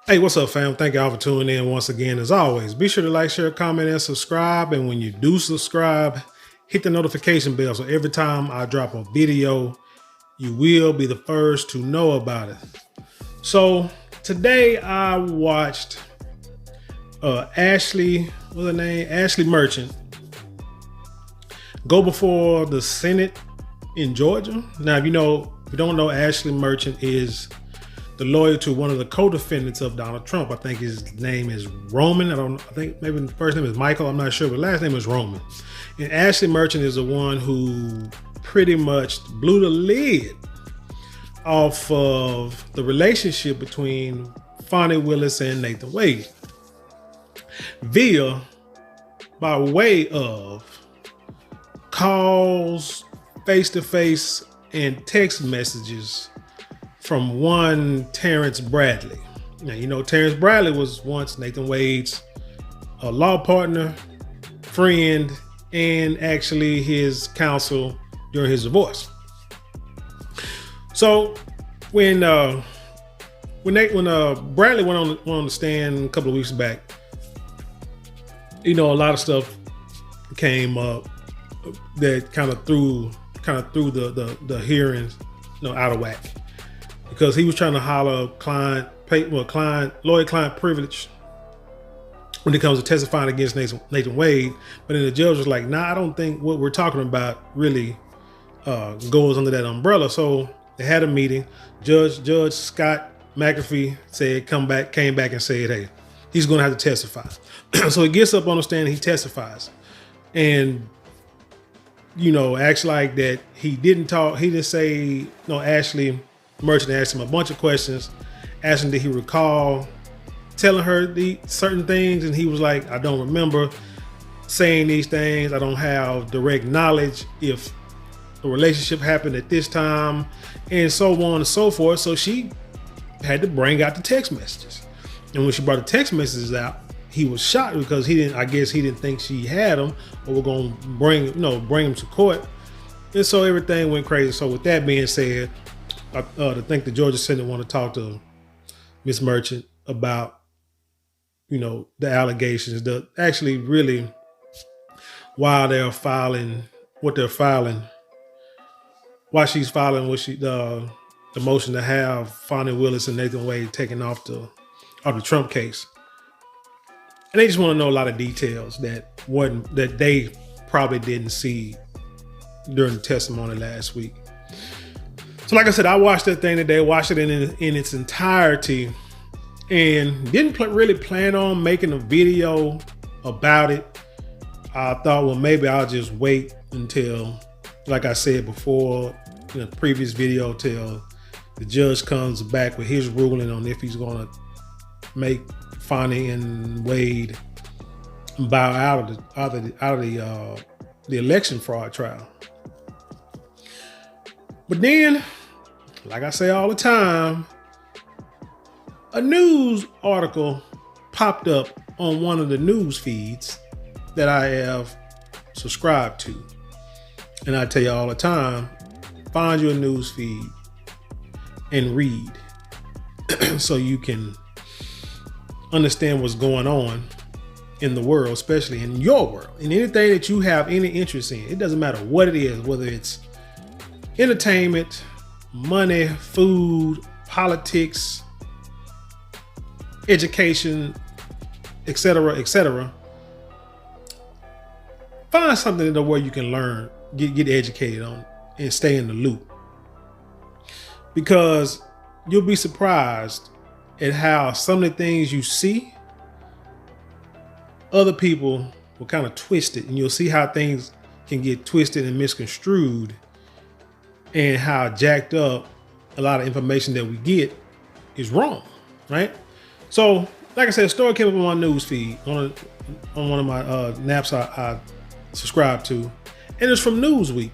Hey, what's up, fam? Thank y'all for tuning in once again. As always, be sure to like, share, comment, and subscribe. And when you do subscribe, hit the notification bell so every time I drop a video, you will be the first to know about it. So today I watched Ashleigh, what's her name? Ashleigh Merchant go before the Senate in Georgia. Now, if you don't know, Ashleigh Merchant is the lawyer to one of the co-defendants of Donald Trump. I think his name is Roman. I think maybe the first name is Michael. I'm not sure, but last name is Roman. And Ashleigh Merchant is the one who pretty much blew the lid off of the relationship between Fani, Willis, and Nathan Wade by way of calls, face-to-face, and text messages from one Terrence Bradley. Now, Terrence Bradley was once Nathan Wade's law partner, friend, and actually his counsel during his divorce. So when Bradley went on the stand a couple of weeks back, a lot of stuff came up that kind of threw the hearings out of whack. Because he was trying to holler lawyer-client privilege when it comes to testifying against Nathan Wade. But then the judge was like, nah, I don't think what we're talking about really goes under that umbrella. So they had a meeting. Judge Scott McAfee came back and said, hey, he's going to have to testify. So he gets up on the stand and he testifies. And, acts like that he didn't talk. He didn't say, Ashleigh Merchant asked him a bunch of questions, asking did he recall telling her the certain things, and he was like, I don't remember saying these things. I don't have direct knowledge if the relationship happened at this time, and so on and so forth. So she had to bring out the text messages. And when she brought the text messages out, he was shocked because he didn't think she had them or were going to bring him to court. And so everything went crazy. So with that being said, I think the Georgia Senate want to talk to Ms. Merchant about, the allegations, actually really why they're filing what they're filing, why she's filing the motion to have Fani Willis and Nathan Wade taken off the Trump case. And they just want to know a lot of details that they probably didn't see during the testimony last week. So like I said, I watched that thing today, watched it in its entirety, and didn't really plan on making a video about it. I thought, well, maybe I'll just wait until, like I said before in a previous video, till the judge comes back with his ruling on if he's going to make Fani and Wade bow out of the election fraud trial. But then, like I say all the time, a news article popped up on one of the news feeds that I have subscribed to. And I tell you all the time, find your news feed and read so you can understand what's going on in the world, especially in your world, in anything that you have any interest in. It doesn't matter what it is, whether it's entertainment, money, food, politics, education, etc., etc. Find something where you can learn, get educated on, and stay in the loop. Because you'll be surprised at how some of the things you see, other people will kind of twist it, and you'll see how things can get twisted and misconstrued, and how jacked up a lot of information that we get is wrong, right? So, like I said, a story came up on my news feed on one of my naps I subscribe to, and it's from Newsweek.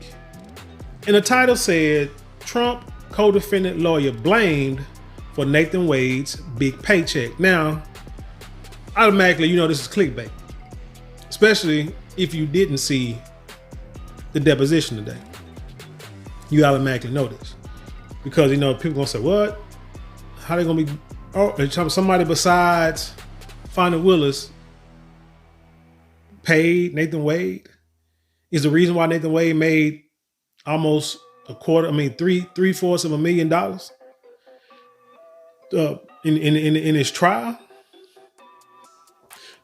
And the title said, Trump co-defendant lawyer blamed for Nathan Wade's big paycheck. Now, automatically, this is clickbait, especially if you didn't see the deposition today. You automatically know this because, people gonna say, what? How they gonna be somebody besides Fani Willis paid Nathan Wade? Is the reason why Nathan Wade made almost $3/4 of $1 million in his trial?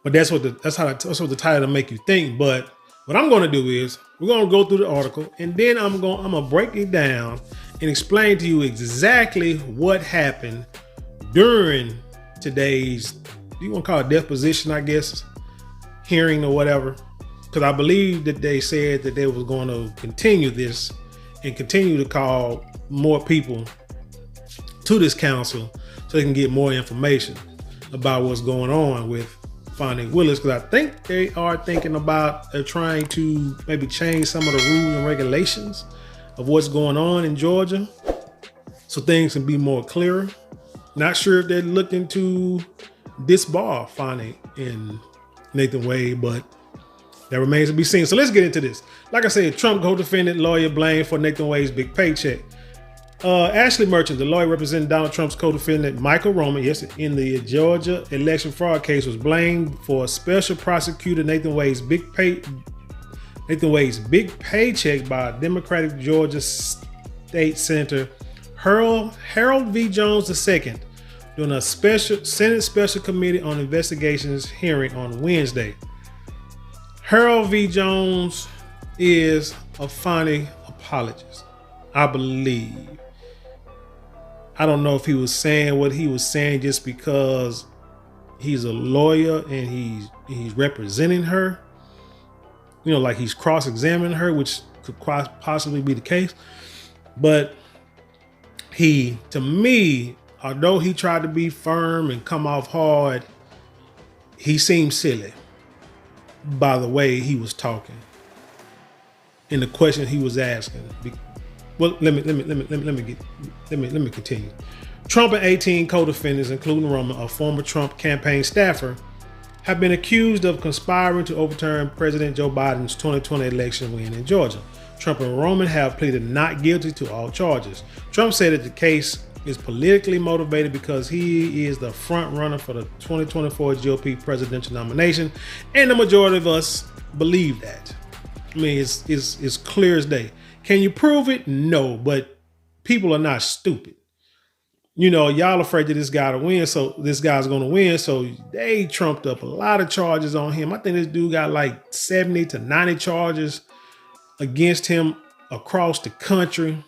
But that's what the title make you think. But what I'm going to do is we're going to go through the article, and then I'm going to break it down and explain to you exactly what happened during today's, you want to call it deposition, I guess, hearing or whatever. Because I believe that they said that they was going to continue this and continue to call more people to this council so they can get more information about what's going on with Fani Willis, because I think they are thinking about trying to maybe change some of the rules and regulations of what's going on in Georgia so things can be more clearer. Not sure if they're looking to disbar Fani and Nathan Wade, but that remains to be seen. So let's get into this. Like I said, Trump co-defendant lawyer blamed for Nathan Wade's big paycheck. Ashleigh Merchant, the lawyer representing Donald Trump's co-defendant Michael Roman, in the Georgia election fraud case, was blamed for Special Prosecutor Nathan Wade's big paycheck by Democratic Georgia State Senator Harold V. Jones II during a Senate Special Committee on Investigations hearing on Wednesday. Harold V. Jones is a Fani apologist, I believe. I don't know if he was saying what he was saying just because he's a lawyer and he's representing her, like he's cross-examining her, which could possibly be the case. But to me, although he tried to be firm and come off hard, he seemed silly by the way he was talking and the question he was asking. Well, let me continue. Trump and 18 co-defendants, including Roman, a former Trump campaign staffer, have been accused of conspiring to overturn President Joe Biden's 2020 election win in Georgia. Trump and Roman have pleaded not guilty to all charges. Trump said that the case is politically motivated because he is the front runner for the 2024 GOP presidential nomination, and the majority of us believe that. I mean, it's clear as day. Can you prove it? No, but people are not stupid. Y'all afraid that this guy to win, so this guy's going to win. So they trumped up a lot of charges on him. I think this dude got like 70 to 90 charges against him across the country,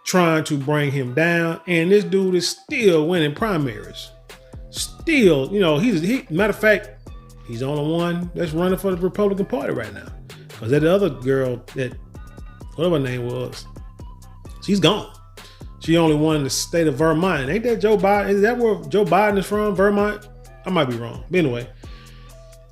trying to bring him down. And this dude is still winning primaries. Still, matter of fact, he's the only one that's running for the Republican Party right now. Because that other girl, that whatever her name was, she's gone. She only won in the state of Vermont. Ain't that Joe Biden? Is that where Joe Biden is from, Vermont? I might be wrong. But anyway,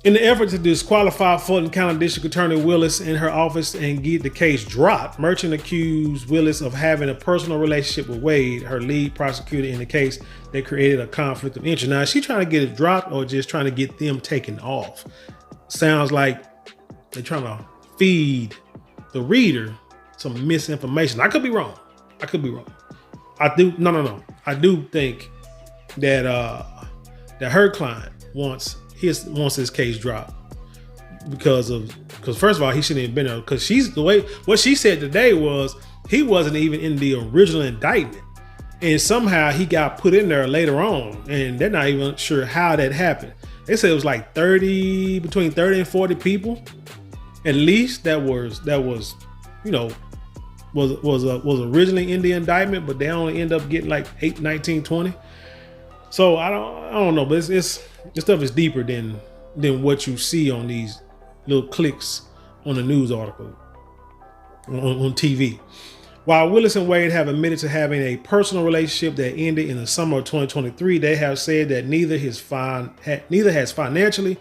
in the effort to disqualify Fulton County District Attorney Willis in her office and get the case dropped, Merchant accused Willis of having a personal relationship with Wade, her lead prosecutor in the case that created a conflict of interest. Now, is she trying to get it dropped or just trying to get them taken off? Sounds like they're trying to feed the reader some misinformation. I could be wrong. I do think that her client wants his case dropped because first of all, he shouldn't have been there, because what she said today was he wasn't even in the original indictment, and somehow he got put in there later on, and they're not even sure how that happened. They said it was like between 30 and 40 people at least that was originally in the indictment, but they only end up getting like 8, 19, 20. So I don't know, but this stuff is deeper than what you see on these little clicks on the news article on TV. While Willis and Wade have admitted to having a personal relationship that ended in the summer of 2023, they have said that neither has financially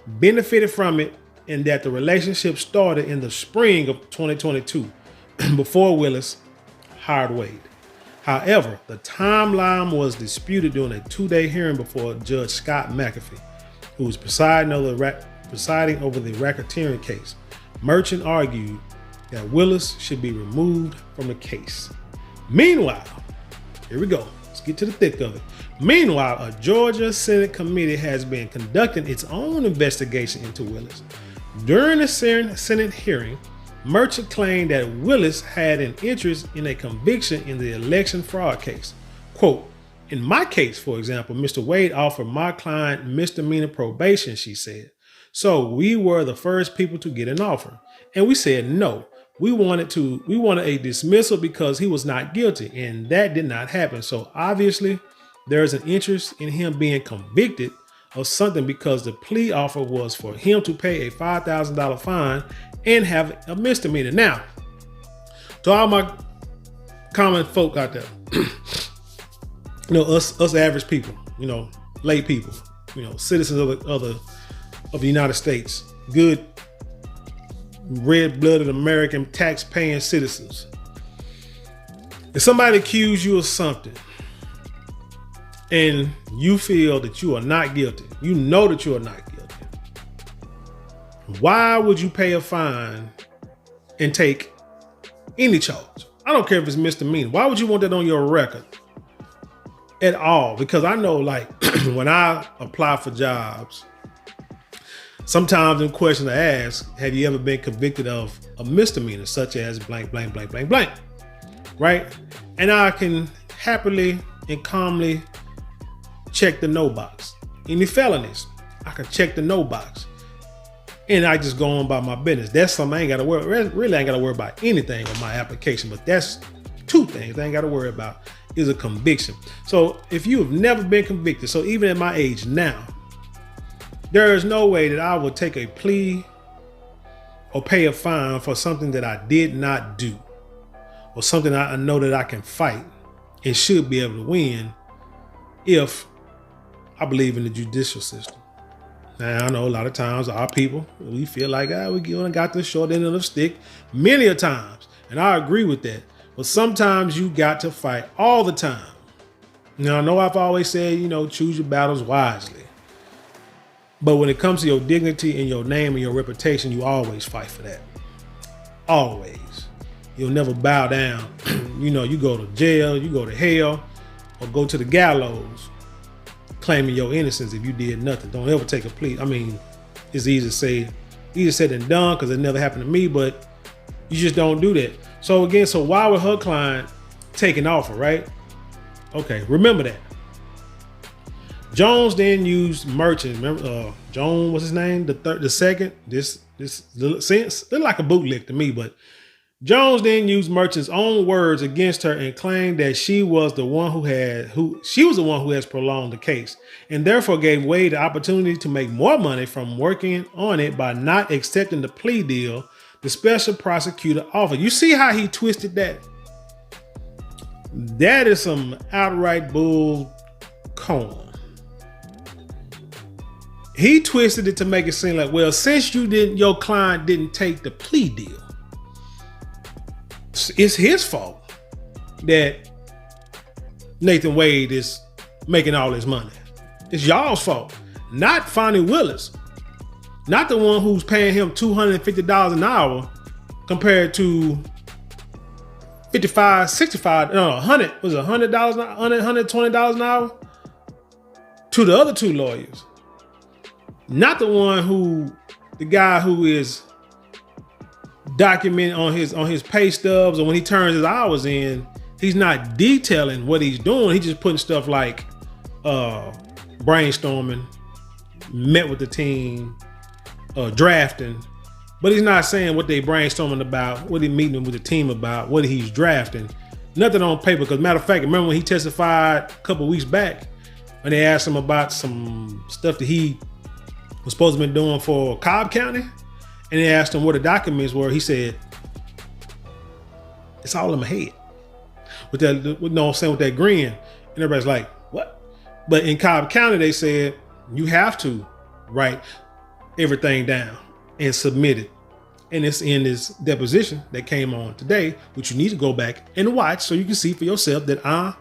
benefited from it, and that the relationship started in the spring of 2022 before Willis hired Wade. However, the timeline was disputed during a 2-day hearing before Judge Scott McAfee, who was presiding over the racketeering case. Merchant argued that Willis should be removed from the case. Meanwhile, here we go. Let's get to the thick of it. Meanwhile, a Georgia Senate committee has been conducting its own investigation into Willis. During the Senate hearing, Merchant claimed that Willis had an interest in a conviction in the election fraud case. Quote, in my case, for example, Mr. Wade offered my client misdemeanor probation, she said. So we were the first people to get an offer. And we said no. We wanted a dismissal because he was not guilty, and that did not happen. So obviously there's an interest in him being convicted of something because the plea offer was for him to pay a $5,000 fine and have a misdemeanor. Now, to all my common folk out there, us average people, lay people, citizens of the United States, good red-blooded American tax-paying citizens. If somebody accused you of something and you feel that you are not guilty, you know that you are not guilty, why would you pay a fine and take any charge? I don't care if it's misdemeanor. Why would you want that on your record at all? Because I know, like, when I apply for jobs, sometimes in question I ask, have you ever been convicted of a misdemeanor such as blank, blank, blank, blank, blank, right? And I can happily and calmly check the no box. Any felonies, I can check the no box. And I just go on by my business. That's something I ain't got to worry. Really, I ain't got to worry about anything on my application. But that's two things I ain't got to worry about is a conviction. So if you have never been convicted, so even at my age now, there is no way that I would take a plea or pay a fine for something that I did not do, or something I know that I can fight and should be able to win if I believe in the judicial system. Now, I know a lot of times our people, we feel like, we got the short end of the stick many a times. And I agree with that. But sometimes you got to fight all the time. Now, I know I've always said, choose your battles wisely. But when it comes to your dignity and your name and your reputation, you always fight for that. Always. You'll never bow down. You go to jail, you go to hell, or go to the gallows claiming your innocence if you did nothing. Don't ever take a plea. I mean, it's easier said than done because it never happened to me, but you just don't do that. So again, why would her client take an offer, right? Okay, remember that. Jones then used Merchant. Remember, Jones was his name, the second. This little like a bootlick to me, but Jones then used Merchant's own words against her and claimed that she was the one who has prolonged the case, and therefore gave Wade the opportunity to make more money from working on it by not accepting the plea deal the special prosecutor offered. You see how he twisted that? That is some outright bull corn. He twisted it to make it seem like, well, since your client didn't take the plea deal, it's his fault that Nathan Wade is making all his money. It's y'all's fault, not Fani Willis, not the one who's paying him $250 an hour compared to $100. Was it $100, $120 an hour to the other two lawyers? Not the guy who is documenting on his pay stubs, or when he turns his hours in, he's not detailing what he's doing. He's just putting stuff like brainstorming, met with the team, drafting, but he's not saying what they brainstorming about, what he meeting with the team about, what he's drafting. Nothing on paper. Because matter of fact, remember when he testified a couple weeks back when they asked him about some stuff that he was supposed to be doing for Cobb County? And they asked him what the documents were. He said, it's all in my head. With that grin. And everybody's like, what? But in Cobb County, they said, you have to write everything down and submit it. And it's in this deposition that came on today, which you need to go back and watch so you can see for yourself that I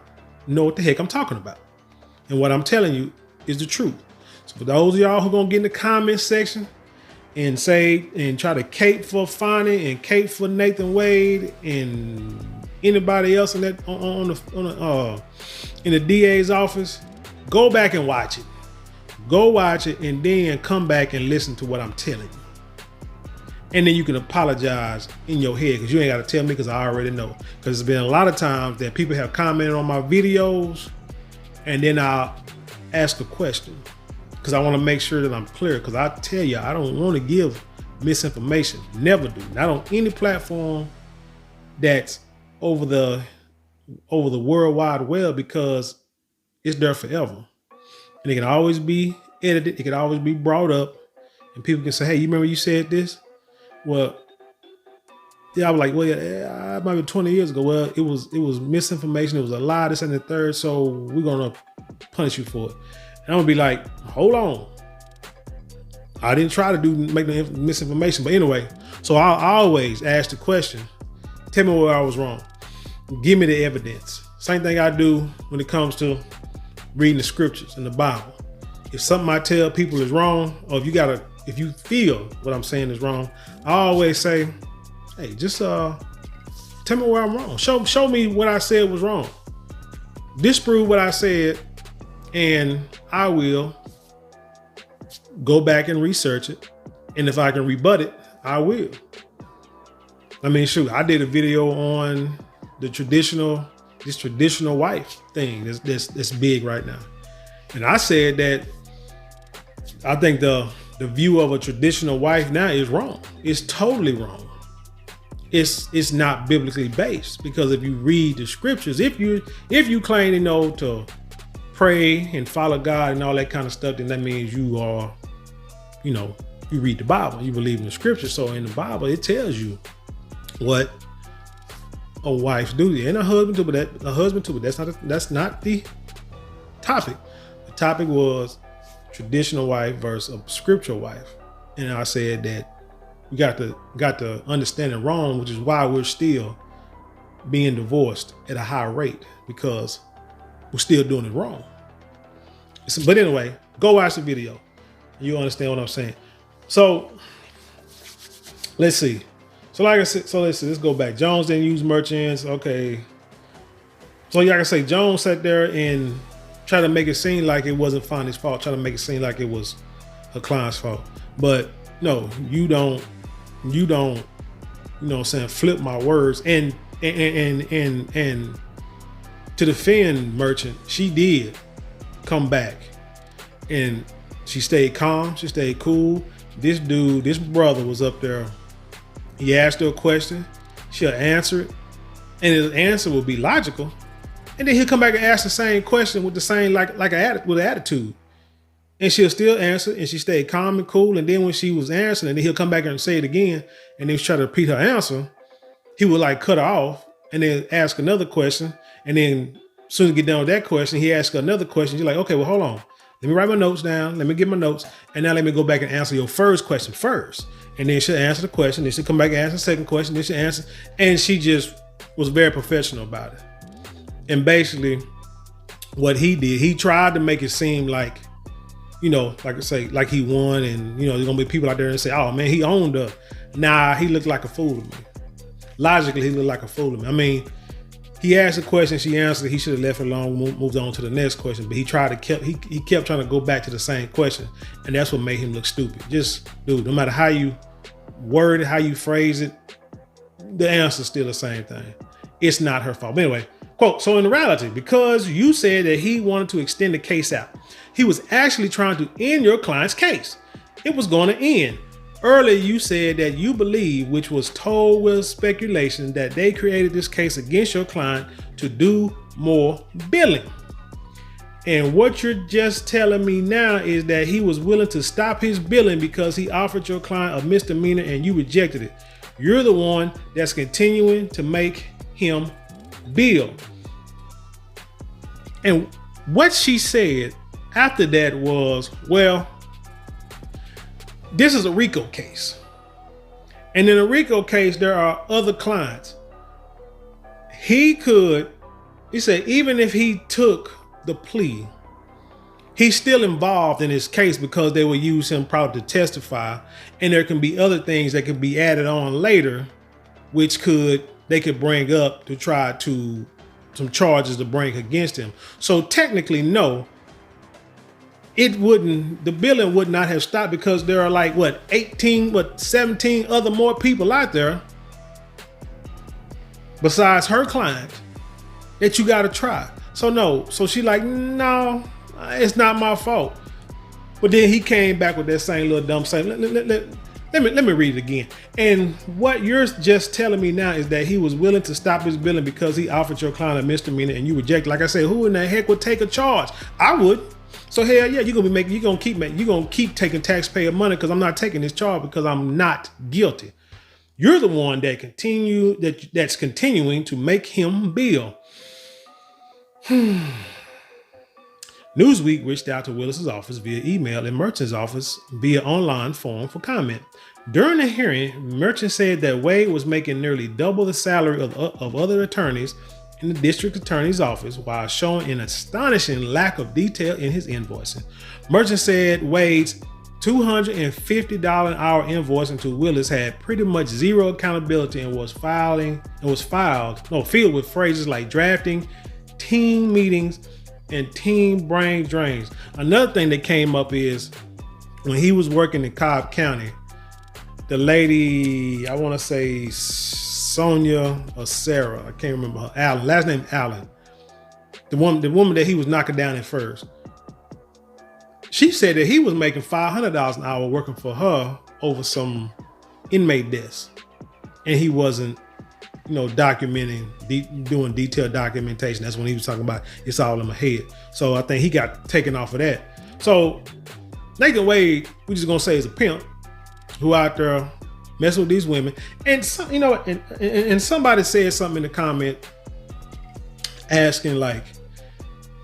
know what the heck I'm talking about. And what I'm telling you is the truth. So for those of y'all who are going to get in the comment section and say and try to cape for Fani and cape for Nathan Wade and anybody else in that in the DA's office, go back and watch it. Go watch it and then come back and listen to what I'm telling you. And then you can apologize in your head, because you ain't got to tell me, because I already know. Because there's been a lot of times that people have commented on my videos and then I'll ask a question because I want to make sure that I'm clear. Because I tell you, I don't want to give misinformation. Never do. Not on any platform that's over the World Wide Web, because it's there forever. And it can always be edited. It can always be brought up. And people can say, hey, you remember you said this? Well, yeah, I was like, well, yeah, it might be 20 years ago. Well, it was misinformation. It was a lie, this and the third. So we're going to punish you for it. And I'm going to be like, hold on. I didn't try to make the misinformation. But anyway, so I always ask the question, tell me where I was wrong. Give me the evidence. Same thing I do when it comes to reading the scriptures in the Bible. If something I tell people is wrong, or if you feel what I'm saying is wrong, I always say, hey, just tell me where I'm wrong. Show me what I said was wrong. Disprove what I said, and I will go back and research it. And if I can rebut it, I will. I mean, shoot, I did a video on this traditional wife thing that's big right now. And I said that I think the view of a traditional wife now is wrong. It's totally wrong. It's not biblically based, because if you read the scriptures, if you claim to pray and follow God and all that kind of stuff, then that means you are, you read the Bible, you believe in the scriptures. So in the Bible, it tells you what a wife's duty and a husband too, but that's not the topic. The topic was traditional wife versus a scriptural wife. And I said that we got to understand it wrong, which is why we're still being divorced at a high rate, because we're still doing it wrong. But anyway, go watch the video. You understand what I'm saying. So let's see. So like I said, let's go back. Jones didn't use merchants. Okay. So like I say, Jones sat there and tried to make it seem like it wasn't Fani's fault. Try to make it seem like it was her client's fault. But no, you don't, flip my words. And to defend Merchant, she did come back and she stayed calm. She stayed cool. This brother was up there. He asked her a question. She'll answer it. And his answer will be logical. And then he'll come back and ask the same question with the same, with an attitude. And she'll still answer, and she stayed calm and cool. And then when she was answering, and then he'll come back and say it again, and then try to repeat her answer, he would cut her off and then ask another question. And then as soon as he get done with that question, he asks her another question. You're like, okay, well, hold on. Let me write my notes down. Let me get my notes. And now let me go back and answer your first question first. And then she'll answer the question. Then she'll come back and answer the second question. Then she'll answer. And she just was very professional about it. And basically what he did, he tried to make it seem like, like I say, like he won, and there's gonna be people out there and say, oh man, he owned her. Nah, he looked like a fool to me. Logically, he looked like a fool to me. I mean, he asked a question, she answered it, he should have left it alone, moved on to the next question. But he kept trying to go back to the same question. And that's what made him look stupid. Just, dude, no matter how you word it, how you phrase it, the answer's still the same thing. It's not her fault. But anyway, quote, so in reality, because you said that he wanted to extend the case out, he was actually trying to end your client's case. It was going to end. Earlier, you said that you believe, which was told with speculation, that they created this case against your client to do more billing. And what you're just telling me now is that he was willing to stop his billing because he offered your client a misdemeanor and you rejected it. You're the one that's continuing to make him bill. And what she said after that was, well, this is a RICO case. And in a RICO case, there are other clients. He said, even if he took the plea, he's still involved in his case because they will use him probably to testify. And there can be other things that can be added on later, which could they could bring up to try to some charges to bring against him. So technically, no, it wouldn't, the billing would not have stopped because there are like 17 other more people out there besides her client that you got to try. So no, so she like, no, it's not my fault. But then he came back with that same little dumb saying, let me read it again. And what you're just telling me now is that he was willing to stop his billing because he offered your client a misdemeanor and you reject. Like I said, who in the heck would take a charge? I would. So hell yeah, you're gonna keep taking taxpayer money because I'm not taking this charge because I'm not guilty. You're the one that's continuing to make him bill. Newsweek reached out to Willis's office via email and Merchant's office via online form for comment. During the hearing, Merchant said that Wade was making nearly double the salary of other attorneys in the district attorney's office while showing an astonishing lack of detail in his invoicing. Merchant said Wade's $250 an hour invoicing to Willis had pretty much zero accountability and was filled with phrases like drafting, team meetings, and team brain drains. Another thing that came up is when he was working in Cobb County, the lady, I want to say Sonia or Sarah, I can't remember her, Allen, last name Allen, the woman that he was knocking down at first, she said that he was making $500 an hour working for her over some inmate deaths, and he wasn't documenting, doing detailed documentation. That's when he was talking about it's all in my head. So I think he got taken off of that. So Nathan Wade, we just gonna say is a pimp who out there messing with these women. And and somebody said something in the comment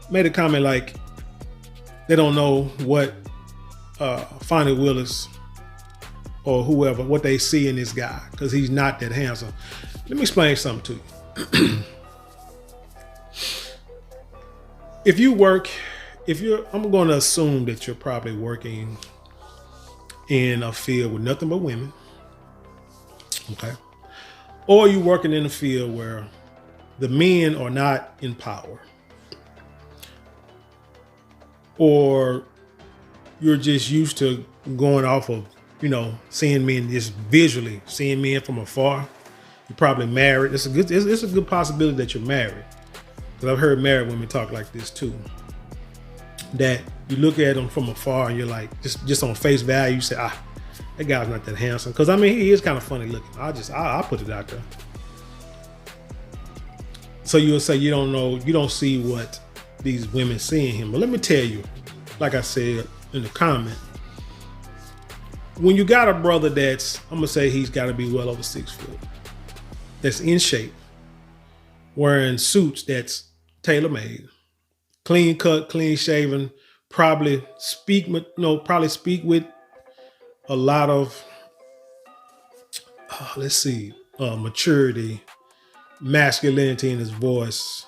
made a comment like they don't know what Fani Willis or whoever, what they see in this guy, because he's not that handsome. Let me explain something to you. I'm going to assume that you're probably working in a field with nothing but women, okay? Or you're working in a field where the men are not in power. Or you're just used to going off of, seeing men, just visually seeing men from afar. You're probably married. It's a good possibility that you're married. Because I've heard married women talk like this too. That you look at them from afar and you're like, just on face value, you say, that guy's not that handsome. Because he is kind of funny looking. I'll put it out there. So you'll say you don't see what these women see in him. But let me tell you, like I said in the comment, when you got a brother that's, I'm gonna say he's got to be well over 6 foot, that's in shape, wearing suits that's tailor-made, clean cut, clean shaven, probably speak with a lot of maturity, masculinity in his voice,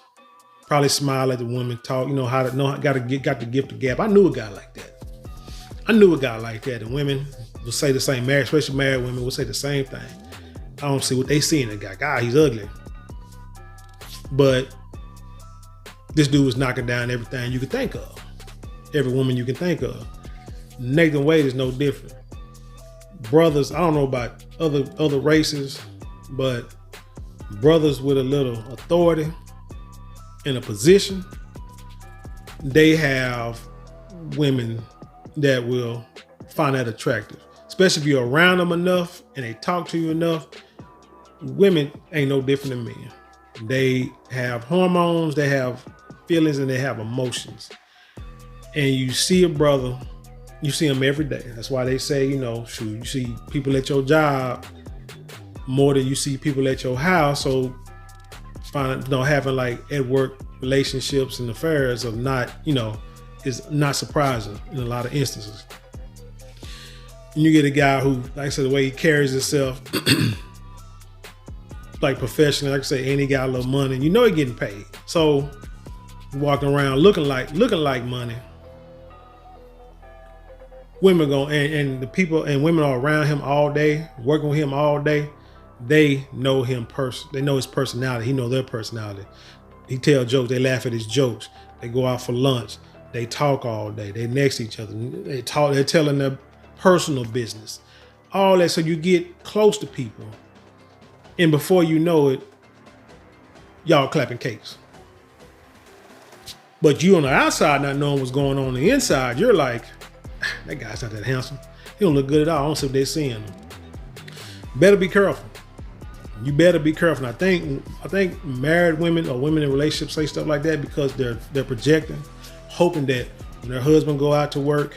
probably smile at the women, talk, got the gift of gab. I knew a guy like that. And women will say the same, especially married women will say the same thing. I don't see what they see in a guy. God, he's ugly. But this dude was knocking down everything you could think of. Every woman you can think of. Nathan Wade is no different. Brothers, I don't know about other races, but brothers with a little authority in a position, they have women that will find that attractive. Especially if you're around them enough and they talk to you enough. Women ain't no different than men. They have hormones, they have feelings, and they have emotions. And you see a brother, you see him every day. That's why they say, you see people at your job more than you see people at your house. So having like at work relationships and affairs of not, is not surprising in a lot of instances. And you get a guy who, like I said, the way he carries himself, like professional, like I say, and he got a little money, and he's getting paid. So walking around looking like money. Women and the people and women are around him all day, working with him all day. they know him they know his personality. He know their personality. He tell jokes. They laugh at his jokes. They go out for lunch. They talk all day. They next to each other. They talk. They're telling their personal business. All that. So you get close to people, and before you know it, y'all clapping cakes. But you on the outside not knowing what's going on the inside, you're like, that guy's not that handsome. He don't look good at all. I don't see if they're seeing him. Better be careful. You better be careful. And I think married women or women in relationships say stuff like that because they're projecting, hoping that when their husband go out to work,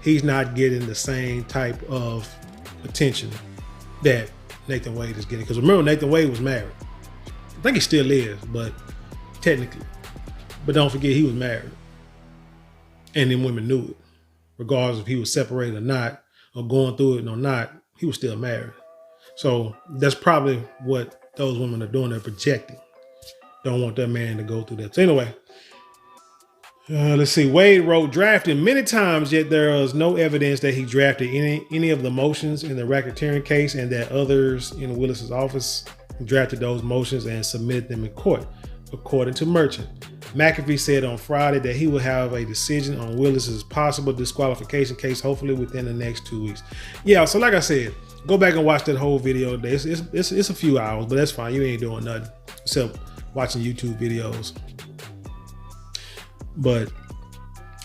he's not getting the same type of attention that Nathan Wade is getting. Because remember, Nathan Wade was married. I think he still is, but technically. But don't forget, he was married. And then women knew it. Regardless if he was separated or not, or going through it or not, he was still married. So that's probably what those women are doing. They're projecting. Don't want their man to go through that. So anyway, let's see. Wade wrote, drafted many times, yet there is no evidence that he drafted any of the motions in the racketeering case and that others in Willis's office drafted those motions and submitted them in court, according to Merchant. McAfee said on Friday that he will have a decision on Willis's possible disqualification case, hopefully within the next 2 weeks. Yeah, so like I said, go back and watch that whole video. It's a few hours, but that's fine. You ain't doing nothing except watching YouTube videos. But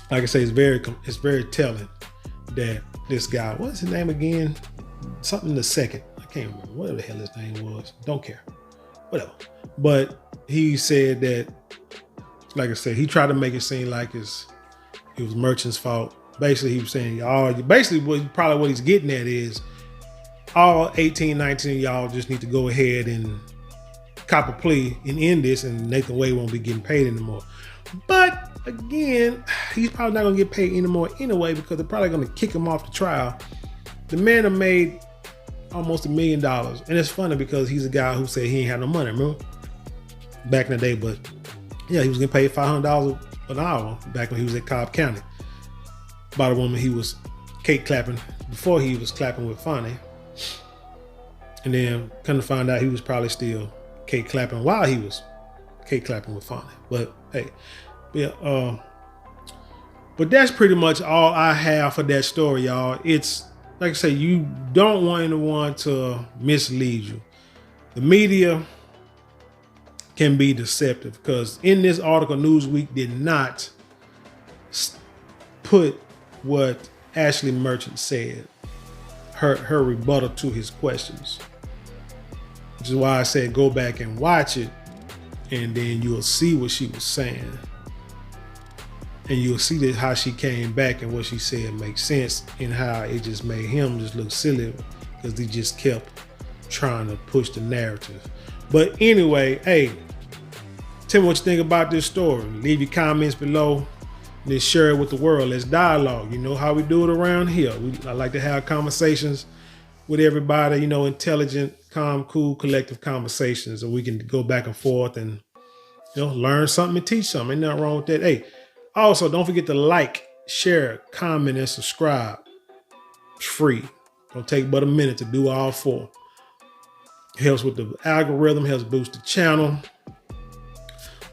like I say, it's very telling that this guy, what's his name again? Something the second. I can't remember. Whatever the hell his name was. Don't care. Whatever. But he said that, like I said, he tried to make it seem like it was Merchant's fault. Basically, he was saying, what he's getting at is all 18, 19 of y'all just need to go ahead and cop a plea and end this, and Nathan Wade won't be getting paid anymore. But again, he's probably not going to get paid anymore anyway because they're probably going to kick him off the trial. The man have made almost $1 million. And it's funny because he's a guy who said he ain't had no money, remember? Back in the day, but yeah, he was getting paid $500 an hour back when he was at Cobb County by the woman he was cake clapping before he was clapping with Fani. And then come to find out he was probably still cake clapping while he was cake clapping with Fani. But hey, yeah, but that's pretty much all I have for that story, y'all. It's like I say, you don't want anyone to mislead you. The media can be deceptive because in this article, Newsweek did not put what Ashleigh Merchant said, her rebuttal to his questions, which is why I said go back and watch it, and then you'll see what she was saying, and you'll see that how she came back and what she said makes sense, and how it just made him just look silly because he just kept trying to push the narrative. But anyway, hey, tell me what you think about this story. Leave your comments below. And then share it with the world. Let's dialogue. You know how we do it around here. I like to have conversations with everybody, intelligent, calm, cool, collective conversations. So we can go back and forth and, learn something and teach something. Ain't nothing wrong with that. Hey, also, don't forget to like, share, comment, and subscribe. It's free. Don't take but a minute to do all four. Helps with the algorithm, helps boost the channel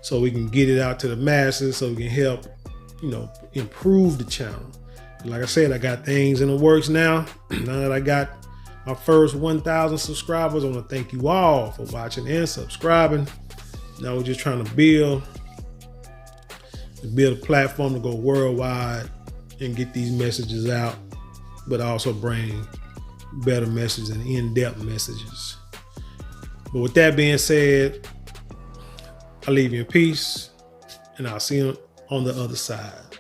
so we can get it out to the masses, so we can help, improve the channel. Like I said, I got things in the works now. Now that I got my first 1,000 subscribers, I want to thank you all for watching and subscribing. Now we're just trying to build a platform to go worldwide and get these messages out, but also bring better messages and in-depth messages. But with that being said, I leave you in peace, and I'll see you on the other side.